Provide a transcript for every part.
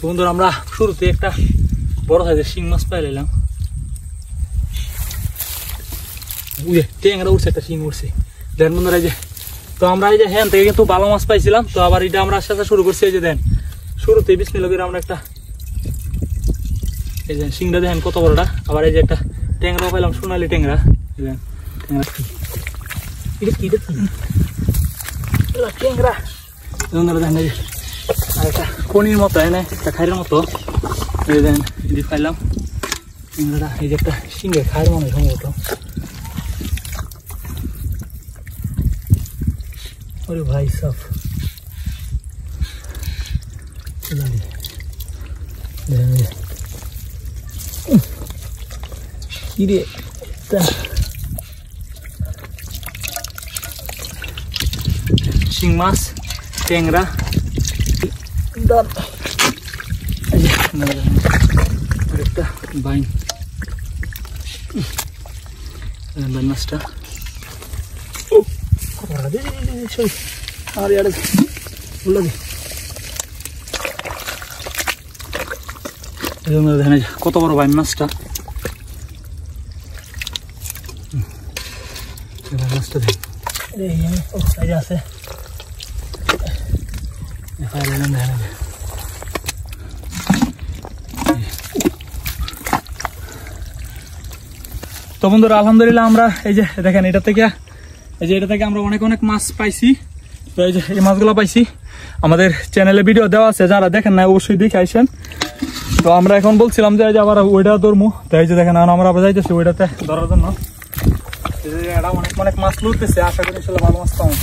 বন্ধুরা আমরা শুরুতে একটা বড় সাইজের শিং মাছ পাইলাম। ট্যাংরা উঠছে, একটা শিং উঠছে। দেন বন্ধুরা এই যে, তো আমরা এই যে হ্যান থেকে কিন্তু ভালো মাছ পাইছিলাম, তো আবার এটা আমরা আস্তে আস্তে শুরু করছি। এই যে দেন শুরুতে বিসমিল্লাহ করে আমরা একটা, এই যে শিংটা দেখেন কত বড়টা। আবার এই যে একটা ট্যাংরা পাইলাম, সোনালি ট্যাংরা। ট্যাংরা দেখেন এই যে, আর একটা কনির মতো, একটা খাইরের মতো দেন এটি পাইলাম ট্যাংরাটা। এই যে একটা শিংয়ের খাইর মনে হয় সম্ভবত। अरे भाई साहब শিং মাছ, ট্যাংরা, আরেকটা বাইন মাছটা। আর ইয়ার দেখেন কত বড় বাইন মাছটা। মাছটা দেখ আছে। তো বন্ধুরা আলহামদুলিল্লাহ আমরা এই যে দেখেন এটা থেকে আমরা অনেক অনেক মাছ পাইছি। তো এই যে এই মাছগুলো পাইছি, আমাদের চ্যানেলে ভিডিও দেওয়া আছে, যারা দেখেন না অবশ্যই দেখে আসেন। তো আমরা এখন বলছিলাম যে আবার ওইটা ধরবো, তো এই যে দেখেন আমরা আবার যাইতেছি ওইটাতে ধরার জন্য। অনেক অনেক মাছ লুটতেছে, আশা করি ভালো মাছ পাবো।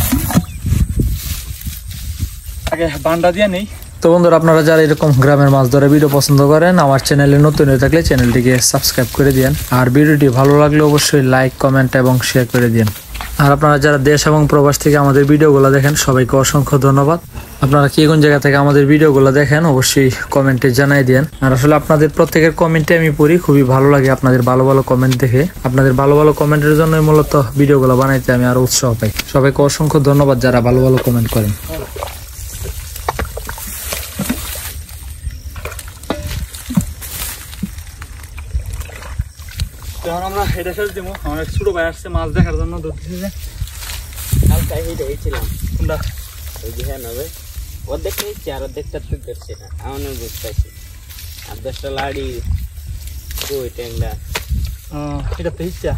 আগে বান্ডা দিয়ে নেই। তো বন্ধুরা আপনারা যারা এরকম গ্রামের মাছ ধরে ভিডিও পছন্দ করেন, আমার চ্যানেলে নতুন হয়ে থাকলে চ্যানেলটিকে সাবস্ক্রাইব করে দিন। আর ভিডিওটি ভালো লাগলে অবশ্যই লাইক, কমেন্ট এবং শেয়ার করে দিন। আর আপনারা যারা দেশ এবং প্রবাস থেকে আমাদের ভিডিওগুলো দেখেন, সবাইকে অসংখ্য ধন্যবাদ। আপনারা কি কোন জায়গা থেকে আমাদের ভিডিওগুলো দেখেন অবশ্যই কমেন্টে জানাই দেন। আর আসলে আপনাদের প্রত্যেকের কমেন্টে আমি পড়ি, খুবই ভালো লাগে আপনাদের ভালো ভালো কমেন্ট দেখে। আপনাদের ভালো ভালো কমেন্টের জন্যই মূলত ভিডিওগুলো বানাইতে আমি আরো উৎসাহ পাই। সবাইকে অসংখ্য ধন্যবাদ যারা ভালো ভালো কমেন্ট করেন। যখন আমরা এটা শেষ দিব, আমার ছোট ভাই আসছে মাছ দেখার জন্য, ধরতেছি যে হালকা হেঁটে গেছিলাম। কোনটা ওই যে হ্যাঁ হবে অর্ধেক নিচ্ছি, আর অর্ধেকটা তো ধরছি না। আমার বুঝতে পারছি আর 10টা লাড়ি কই ট্যাংরা এটা তো ইচ্ছা।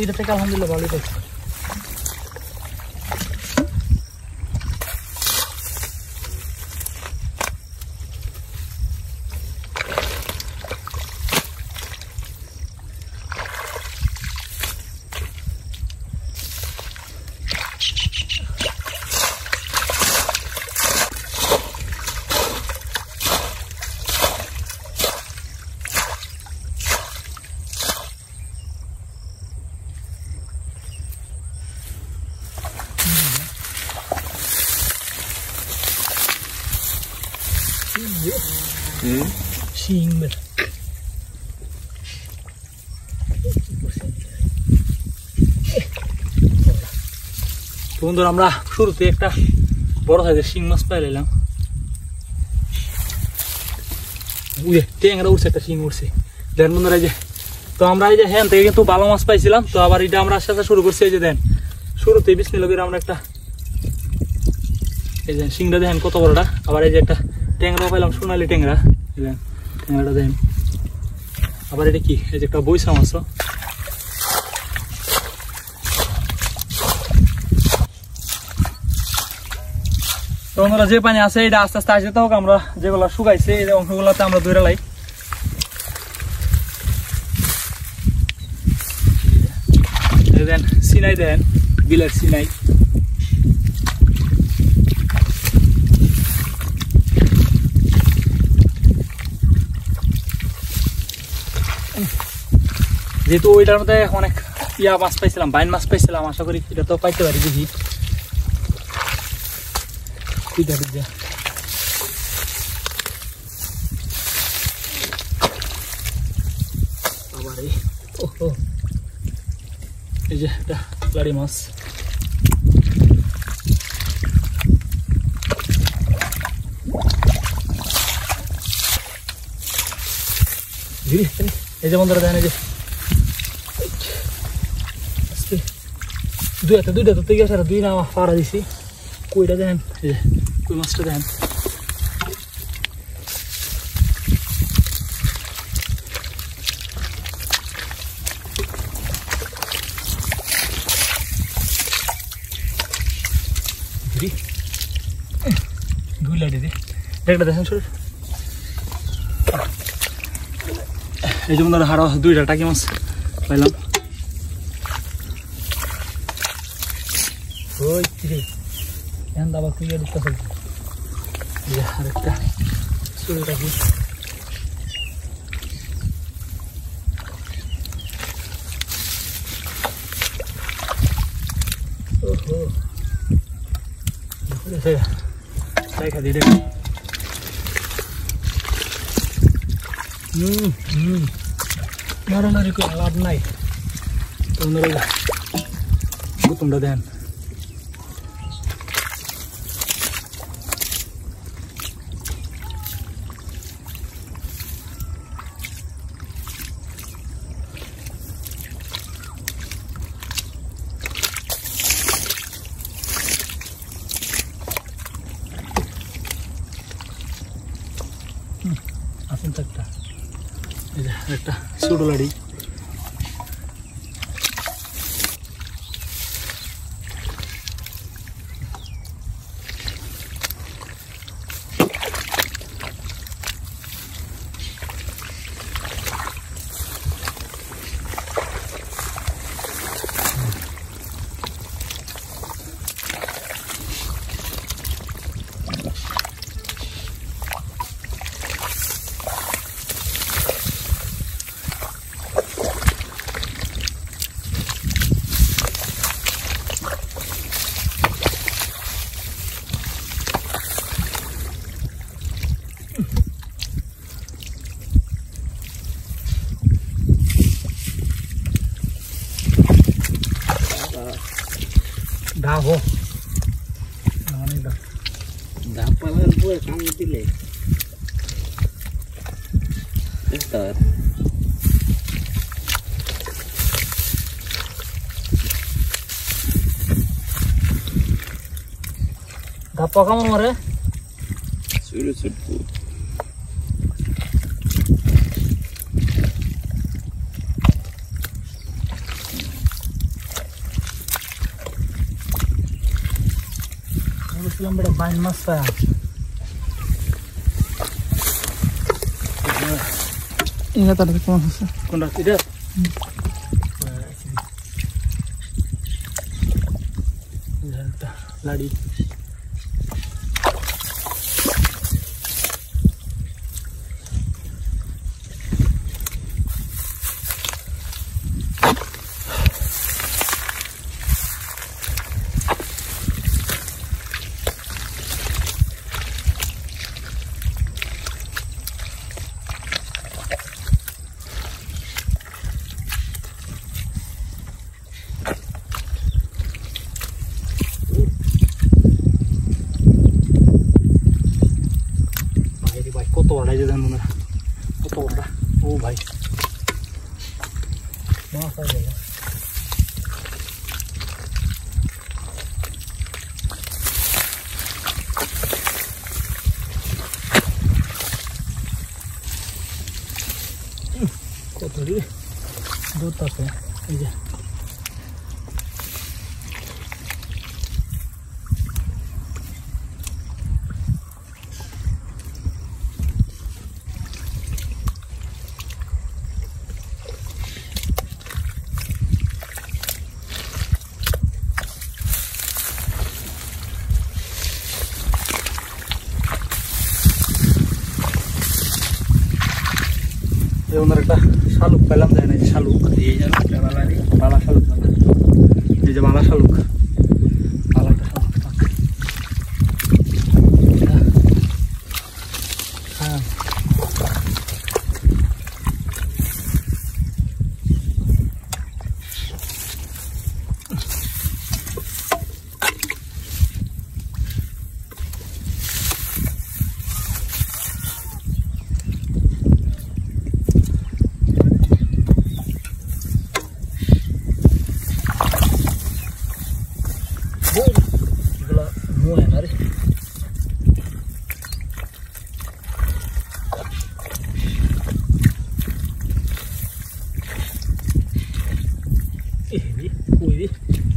এটা থেকে আলহামদুলিল্লাহ ভালোই পাইছি। শিং বন্ধুরা আমরা শুরুতে একটা বড় সাইজের শিং মাছ পাইলাম। ট্যাংরা উঠছে, একটা শিং উঠছে। দেন বন্ধুরা এই যে, তো আমরা এই যে হ্যান থেকে কিন্তু ভালো মাছ পাইছিলাম, তো আবার এটা আমরা আস্তে আস্তে শুরু করছি। এই যে দেন শুরুতে বিসমিল্লাহ করে আমরা একটা, এই যে শিংটা দেখেন কত বড়টা। আবার এই যে একটা ট্যাংরা পাইলাম, সোনালি ট্যাংরা। ট্যাংরাটা দেখেন। আবার এটা কি, এই যে একটা বৈশা মাছ। তো বন্ধুরা যে পানি আছে এটা আস্তে আস্তে আসতে হোক, আমরা যেগুলো শুকাইছে এই অংশগুলোতে আমরা ধরে লাই। দেন সিনাই দেন, বিলের সিনাই। যেহেতু ওইটার মধ্যে অনেক ইয়া মাছ পাইছিলাম, বাইন মাছ পাইছিলাম, আশা করি এটা তো পাইতে পারি। দেখি এই যে একটা লাড়ি মাছ এই যে বন্ধুরা দেখেন এই যে দুইটা তো থেকে দুই না পাড়া দিছি কইটা দেখেন এই যে কই মাছটা দেখেন দুই লাড়ি দিয়ে একটা দেখেন ছোট এই যে বন্ধুরা হারা দুইটা টাকি মাছ পাইলাম ওই কিরে এখন আবার তুই দিতে হবে আরেকটা ছোট টাকি ওহো দেখা দিই রে মারামারি করে লাভ নাই তোমরা তোমরা দেন আসেন একটা এই যে একটা ছোট লাড়ি ढाबो ढापाला gue kamu pilih bentar ढापा kamu mare sulit yang beda bahan masa ini tadi kemana sih kunda tidak lari কত বড় এই যে দেখুন বন্ধুরা কত বড় ও ভাই মাছ আছে কত রে দুধ আছে এই যে একটা শালুক পেলাম যায় না শালুক এই যে বালা শালুক এই যে বালা শালুক বালাটা শালুক হ্যাঁ কই দি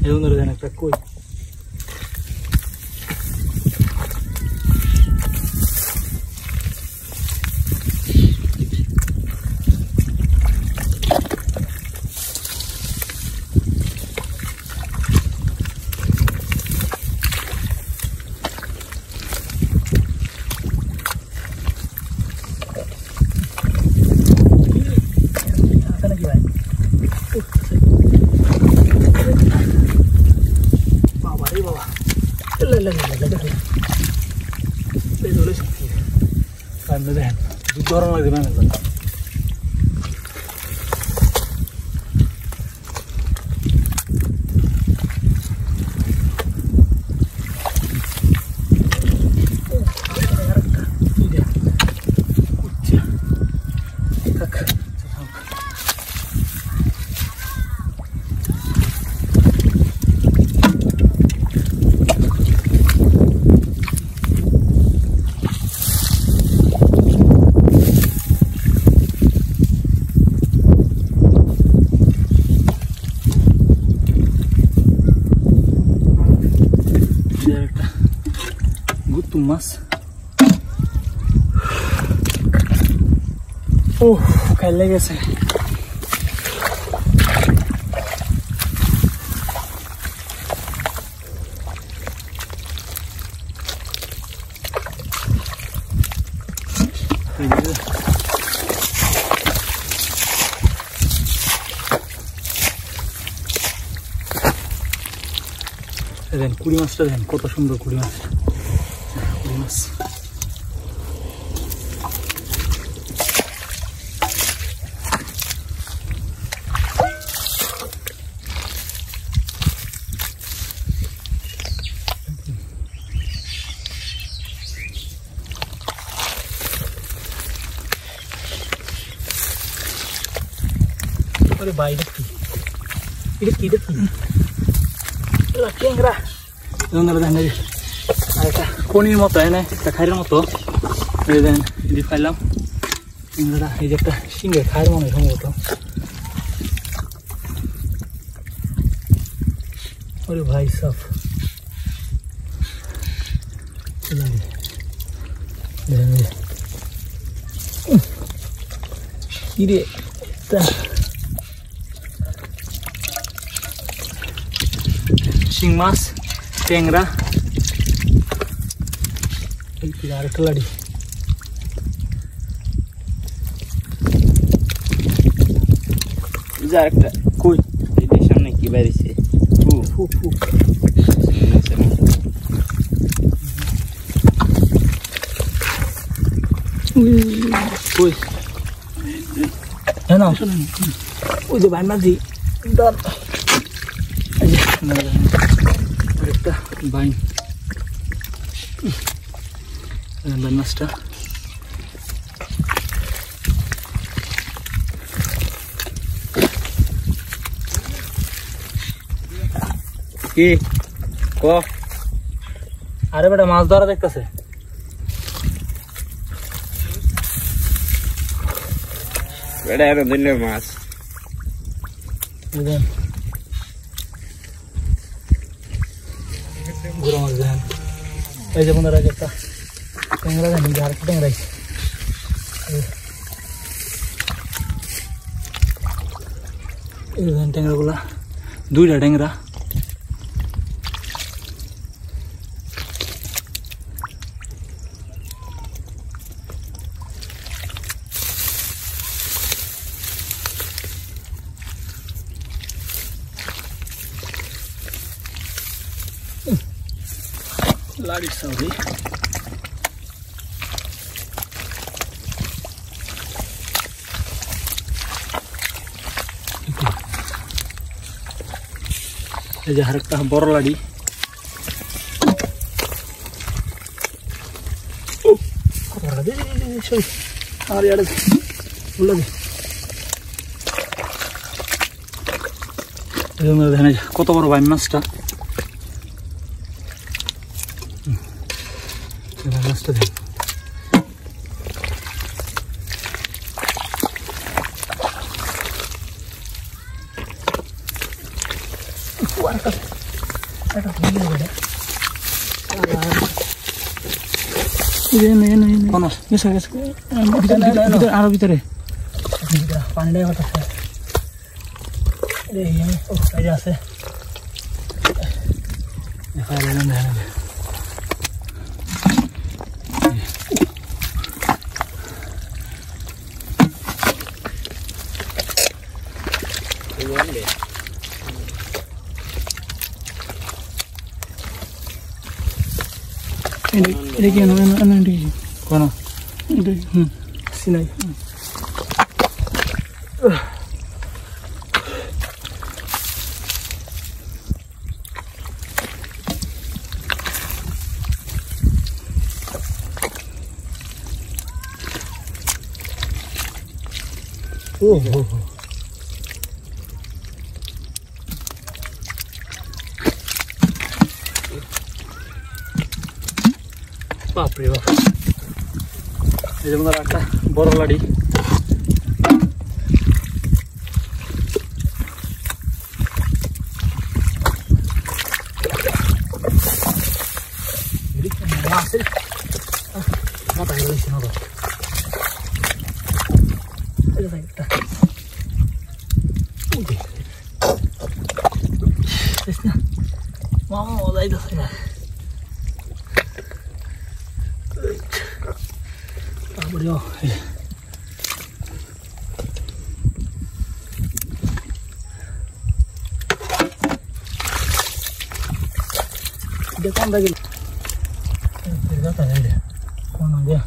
এরকম ধরে দেন একটা কই dorong lagi mana lagi mas kayak lagi sih dan kuri mas dan kota sumber kuri mas Aduh baik hidup laki yang gerah yang ngerah dari ada koni moto ini tak khair moto dan di film yang gerah ini kita singgah khair mono itu moto aduh bhai sab lagi dan ini sing mas tengra tidak keladi jarakta koi ini samne ki barise fu koi enak udah banyak sih dan একটা বাইন বাইন মাছটা কি ক আরে বেটা মাছ ধরা দেখতেছে বেটা এর দিলে মাছ বুঝলেন ঘুরে মাছ দেখেন এই যে বন্ধুরা একটা ট্যাংরা দেখেন আর একটা ট্যাংরা এই দেখেন ট্যাংরাগুলা দুইটা ট্যাংরা Lari saudi এই যে আরেকটা বড় লাড়ি আর ইয়ারে কত বড় বাইন মাছটা মাছটা দেখ আরো ভিতরে পানিটা আছে এটা কি কোন সিনাই বাপরে বাপ এই যে বন্ধুরা একটা বড় লাড়ি মামা মজাই তো তারপরেও দেখুন দেখি কোন দিয়া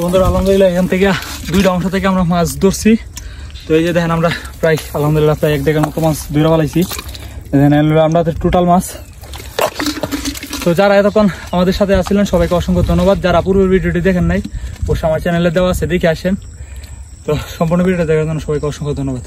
বন্ধুরা আলহামদুলিল্লাহ এখান থেকে দুইটা অংশ থেকে আমরা মাছ ধরছি। তো এই যে দেখেন আমরা প্রায় আলহামদুলিল্লাহ প্রায় 1 ডেকের মতো মাছ ধরে ফেলাইছি। দেখেন আমরা টোটাল মাছ। তো যারা এতক্ষণ আমাদের সাথে আসছিলেন সবাইকে অসংখ্য ধন্যবাদ। যারা পূর্বের ভিডিওটি দেখেন নাই অবশ্যই আমার চ্যানেলে দেওয়া আছে দেখে আসেন। তো সম্পূর্ণ ভিডিওটা দেখার জন্য সবাইকে অসংখ্য ধন্যবাদ।